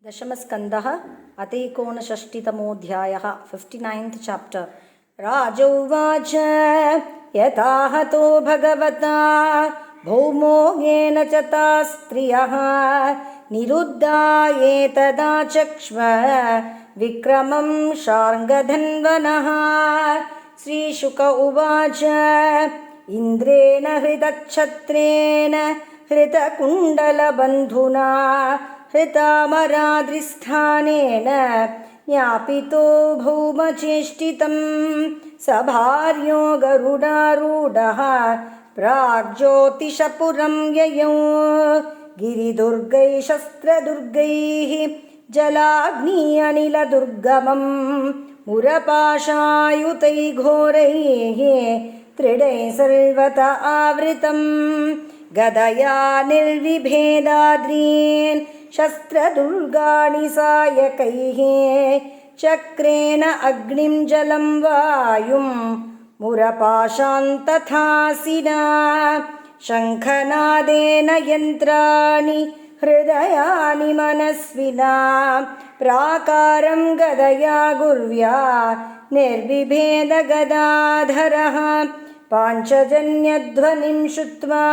दशमस्कन्धः अतेकोनषष्टितमोऽध्यायः 59th chapter। राजोवाच यथा हतो भगवता भौमो येन च ताः स्त्रियः निरुद्धा एतदा चक्ष्व विक्रमं शार्ङ्गधन्वनः। श्रीशुक उवाच इन्द्रेण हृतच्छत्रेण हृतकुण्डलबन्धुना हृतामराद्रिस्थानेन ज्ञापितो भौमचेष्टितं सभार्यो गरुडारूढः प्राग्ज्योतिषपुरं ययौ गिरिदुर्गैः शस्त्रदुर्गैः जलाग्नि अनिलदुर्गमं मुरपाशायुतैः घोरैः त्रिडैः सर्वत आवृतं गदया निर्विभेदाद्रीन् शस्त्रदुर्गाणि सायकैः चक्रेण अग्निं जलं वायुं मुरपाशान्तथासिना शङ्खनादेन यन्त्राणि हृदयानि मनस्विना प्राकारं गदया गुर्व्या निर्विभेदगदाधरः पाञ्चजन्यध्वनिं श्रुत्वा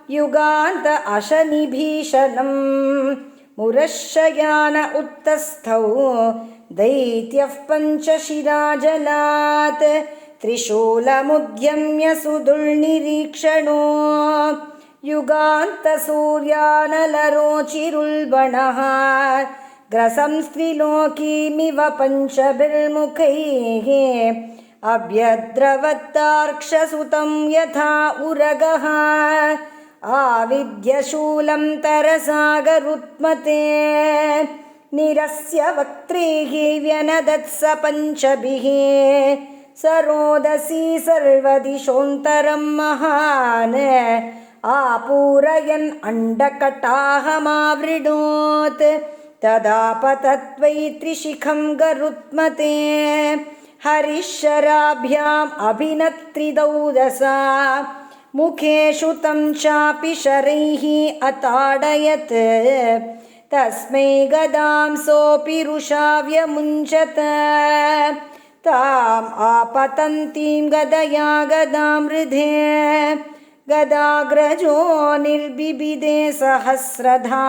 युगान्त अशनिभीषणं मुरश्शयान उत्तस्थौ दैत्यः पञ्चशिराजलात् त्रिशूलमुद्यम्य सुदुर्निरीक्षणो युगान्तसूर्यानलरोचिरुल्बणः ग्रसं स्त्रिलोकीमिव पञ्चभिर्मुखैः अभ्यद्रवत्तार्क्षसुतं यथा उरगः आविद्यशूलं तरसागरुत्मते निरस्य वक्त्रैः व्यनदत्स पञ्चभिः सरोदसी सर्वदिशोऽन्तरं महान् आपूरयन् अण्डकटाहमावृणोत् तदा पतत्वै त्रिशिखं गरुत्मते हरिशराभ्याम् अभिनत्रिदौदसा मुखेषु तं चापि शरैः अताडयत् तस्मै गदां सोऽपि रुषा व्यमुञ्चत ताम् आपतन्तीं गदया गदां हृदे गदाग्रजो निर्बिबिदे सहस्रधा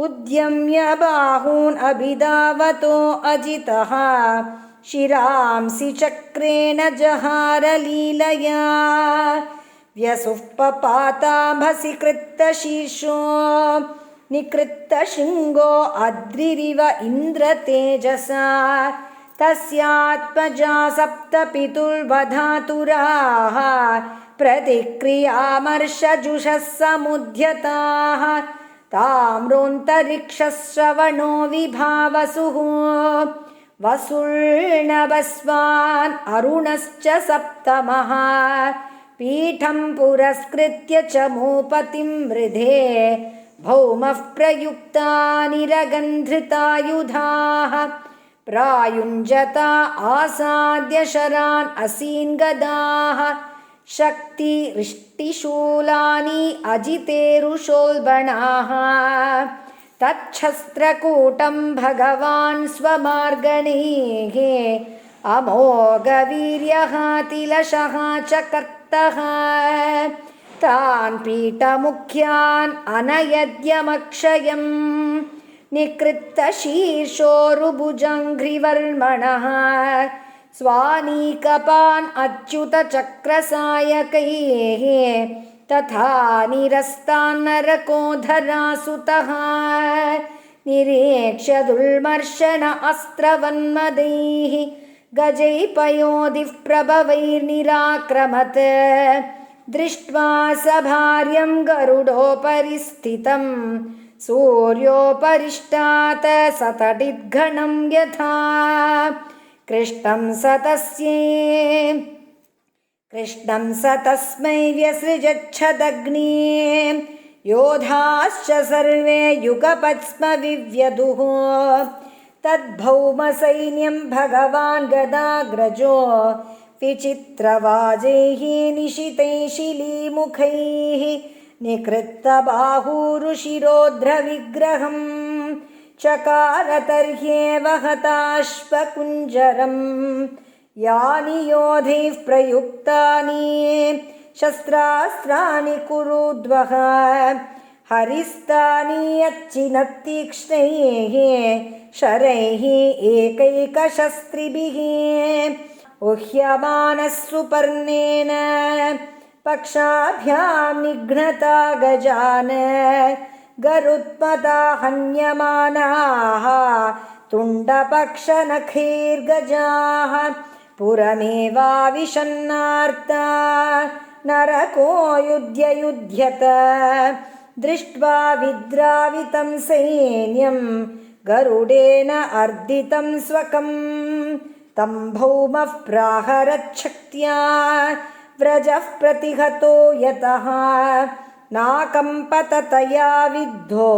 उद्यम्य बाहून् अभिधावतो अजितः शिरांसि चक्रेण जहारलीलया व्यसुः पपाताभसि कृत्तशीर्षो निकृत्तशृङ्गो अद्रिरिव इन्द्रतेजसा तस्यात्मजा सप्तपितुर्वधातुराः प्रतिक्रियामर्षजुषः समुद्यताः ताम्रोऽन्तरिक्षश्रवणो विभावसुः वसुर्णवस्वान् अरुणश्च सप्तमः पीठं पुरस्कृत्य च मूपतिं मृधे भौमः प्रयुक्तानिरगन्धृतायुधाः प्रायुञ्जता आसाद्य शरान् असीन् गदाः शक्तिरिष्टिशूलानि अजितेरुषोल्बणाः तच्छस्त्रकूटं भगवान् स्वमार्गणैः अमोघवीर्यः तिलशः च कर्तः तान् पीठमुख्यान् अनयद्यमक्षयं निकृत्तशीर्षोरुभुजङ्घ्रिवर्मणः स्वानीकपान् अच्युतचक्रसायकैः तथा निरस्तान् नरकोधरासुतः निरीक्ष्य दुर्मर्शन अस्त्रवन्मदैः गजैः पयोधिः प्रभवैर्निराक्रमत् दृष्ट्वा सभार्यं गरुडोपरि स्थितं सूर्योपरिष्टात् सतडिद्घणं यथा कृष्णं स तस्मै व्यसृजच्छदग्ने योधाश्च सर्वे युगपत्स्मविव्यदुः तद्भौमसैन्यं भगवान् गदाग्रजो विचित्रवाजैः निशितैः शिलीमुखैः निकृत्तबाहूरुशिरोध्रविग्रहं चकार तर्ह्येव हताश्वकुञ्जरम् यानि योधैः प्रयुक्तानि शस्त्रास्त्राणि कुरुद्वः हरिस्तानि यच्चिनत्तीक्ष्णैः शरैः एकैकशस्त्रिभिः उह्यमानः सुपर्णेन पक्षाभ्यां निघ्नता गजान् गरुत्मता हन्यमानाः तुण्डपक्षनखैर्गजाः पुरमेवाविशन्नार्ता नरको युध्यत दृष्ट्वा विद्रावितं सैन्यं गरुडेन अर्दितं स्वकं तं भौमः प्राहरच्छक्त्या व्रजः प्रतिहतो यतः नाकम्पत तया विद्धो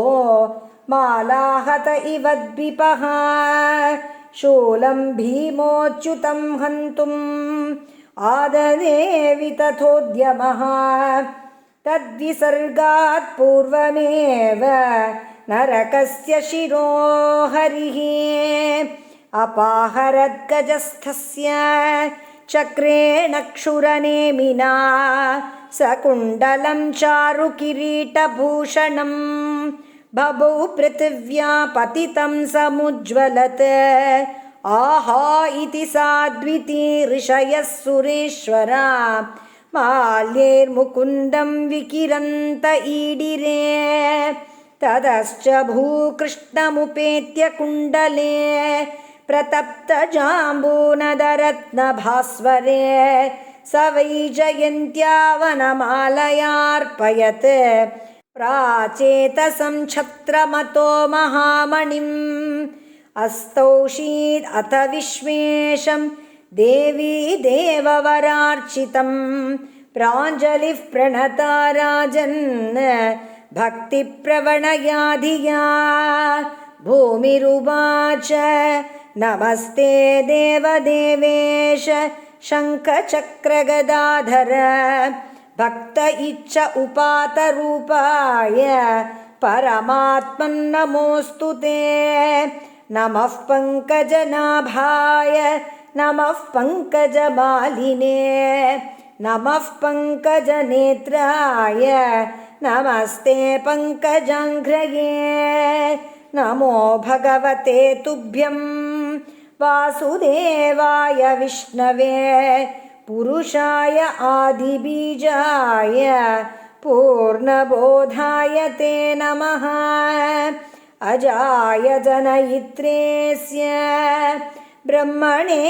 मालाहत इवद्विपः शूलं भीमोच्युतं हन्तुम् आददे वितथोद्यमः तद्विसर्गात् पूर्वमेव नरकस्य शिरो हरिः अपाहरद्गजस्थस्य चक्रेण क्षुरनेमिना सकुण्डलं चारुकिरीटभूषणं बभौ पृथिव्या पतितं समुज्ज्वलत् आहा इति साद्विती ऋषयः सुरेश्वरा माल्यैर्मुकुन्दं विकिरन्त ईडिरे ततश्च भूकृष्णमुपेत्य कुण्डले प्रतप्तजाम्बूनदरत्नभास्वरे स वैजयन्त्या वनमालयार्पयत् प्राचेतसं छत्रमतो महामणिम् अस्तौषीद् अथ विश्वेशं देवी देववरार्चितं प्राञ्जलिः प्रणता राजन् भक्तिप्रवणया धिया भूमिरुवाच नमस्ते देवदेवेश शङ्खचक्रगदाधर भक्त इच्छ उपातरूपाय परमात्मन्नमोऽस्तु ते नमः पङ्कजनाभाय नमः पङ्कजमालिने नमः पङ्कजनेत्राय नमस्ते पङ्कजाङ्घ्रये नमो भगवते तुभ्यं वासुदेवाय विष्णवे पुरुषाय आदिबीजाय पूर्णबोधाय ते नमः अजाय जनयित्रेस्य ब्रह्मणे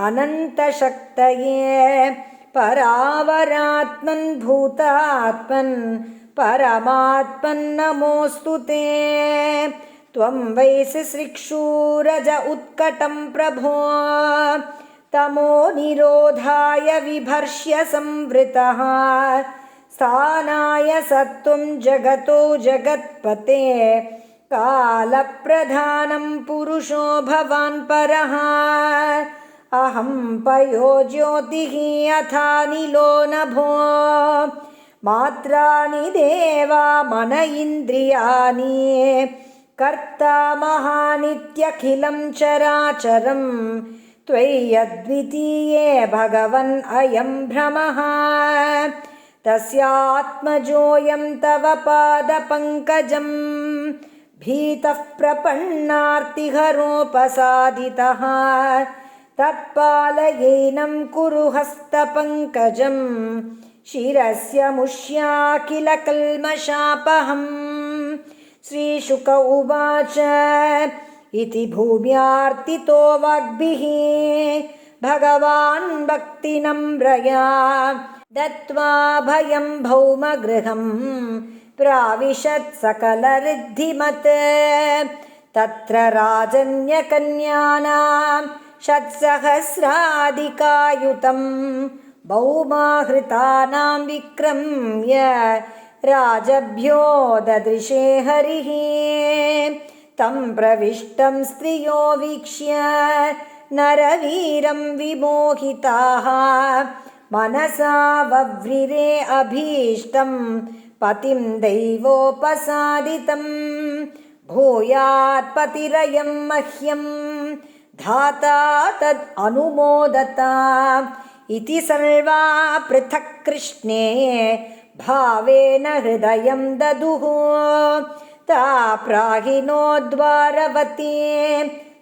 अनन्तशक्तये परावरात्मन् भूतात्मन् परमात्मन् नमोऽस्तु ते त्वं वैसि सृक्षूरज उत्कटं प्रभो तमो निरोधाय विभर्ष्य संवृतः स्थानाय सत्त्वं जगतो जगत्पते कालप्रधानं पुरुषो भवान् परः अहं पयो ज्योतिः अथानिलो नभो मात्राणि देवा मन इन्द्रियाणि कर्ता महानित्यखिलं चराचरं त्वय्यद्वितीये भगवन् अयं भ्रमः तस्यात्मजोऽयं तव पादपङ्कजं भीतः प्रपन्नार्तिहरोपसादितः तत्पालयेनं कुरु हस्तपङ्कजं शिरस्य मुष्या किल कल्मषापहम् श्रीशुक उवाच इति भूम्यार्तितो वाग्भिः भगवान् भक्तिनम्रया दत्त्वा भयं भौमगृहं प्राविशत् सकलऋद्धिमत् तत्र राजन्यकन्यानां षट्सहस्राधिकायुतं भौमाहृतानां विक्रम्य राजभ्यो ददृशे हरिः तं प्रविष्टं स्त्रियो वीक्ष्य नरवीरं विमोहिताः मनसा वव्रिरे अभीष्टं पतिं दैवोपसादितं भूयात्पतिरयं मह्यं धाता तद् अनुमोदता इति सर्वा पृथक् कृष्णे भावेन हृदयं ददुः ता प्राहिणोद्वारवती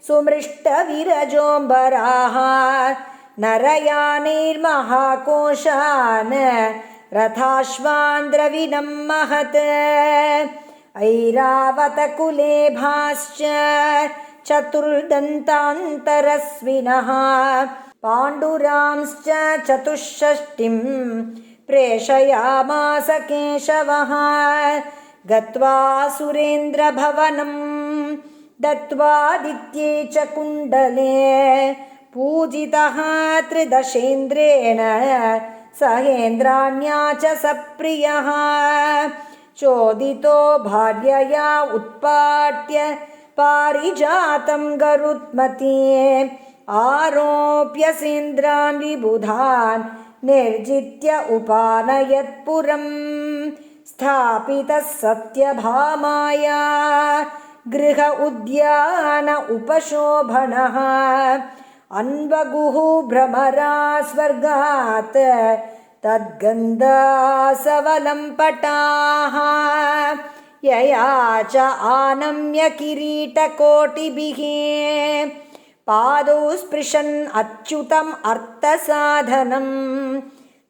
सुमृष्टविरजोऽम्बराः नरयानैर्महाकोशान् रथाश्वान् द्रविणं महत् ऐरावतकुलेभाश्च चतुर्दन्तान्तरस्विनः पाण्डुरांश्च चतुष्षष्टिं प्रेषयामास केशवः गत्वा सुरेन्द्रभवनं दत्त्वादित्ये च कुण्डले पूजितः त्रिदशेन्द्रेण सहेन्द्राण्या च सप्रियः चोदितो भार्यया उत्पाट्य पारिजातं गरुत्मती आरोप्य सेन्द्रान् विबुधान् निर्जित्य उपानयत्पुरं स्थापितः सत्यभामाया गृह उद्यान उपशोभनः अन्वगुः भ्रमरा स्वर्गात् तद्गन्धासवलं पटाः यया च आनम्य किरीटकोटिभिः पादौ स्पृशन् अच्युतम् अर्थसाधनं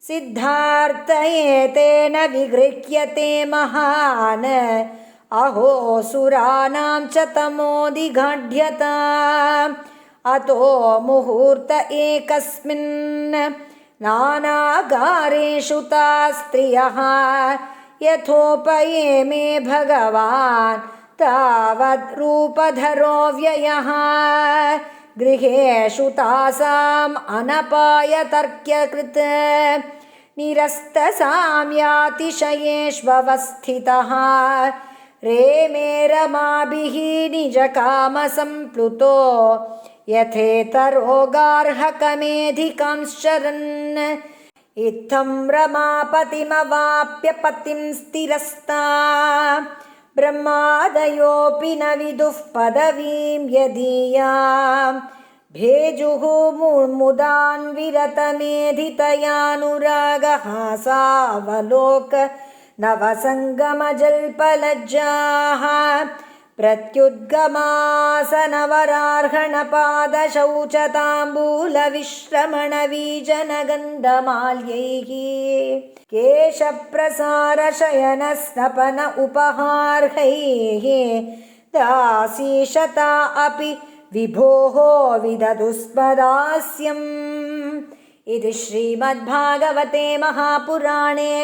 सिद्धार्थयेतेन विगृह्यते महान् अहो सुराणां च तमोदिघाढ्यता अतो मुहूर्त एकस्मिन् नानागारेषु ताः स्त्रियः यथोपयेमे भगवान् तावद् रूपधरो व्ययः गृहेषु तासाम् अनपायतर्क्यकृत् निरस्तसाम्यातिशयेष्वस्थितः रेमे रमाभिः निजकामसम्प्लुतो यथेतरोगार्हकमेधिकांश्चरन् इत्थं रमापतिमवाप्य पतिं स्थिरस्ता ब्रह्मादयोऽपि न विदुः पदवीं यदीयां भेजुः मुदान्विरतमेधितयानुरागः सावलोक नवसङ्गमजल्पलज्जाः प्रत्युद्गमासनवरार्हणपादशौचताम्बूलविश्रमणवीजनगन्धमाल्यैः केशप्रसारशयनस्नपन उपहार्हैः दासीशता अपि विभोः विदधुस्मदास्यम् इति श्रीमद्भागवते महापुराणे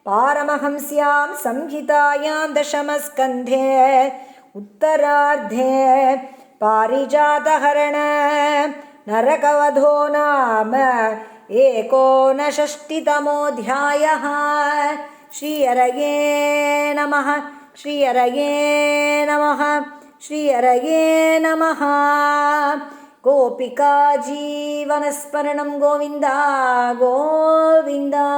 पारमहंस्यां संहितायां दशमस्कन्धे उत्तरार्धे पारिजातहरण नरकवधो नाम एकोनषष्टितमोऽध्यायः। श्रीहरये नमः। श्रीहरये नमः। श्रीहरये नमः। गोपिका जीवनस्मरणं गोविन्दा गोविन्दा।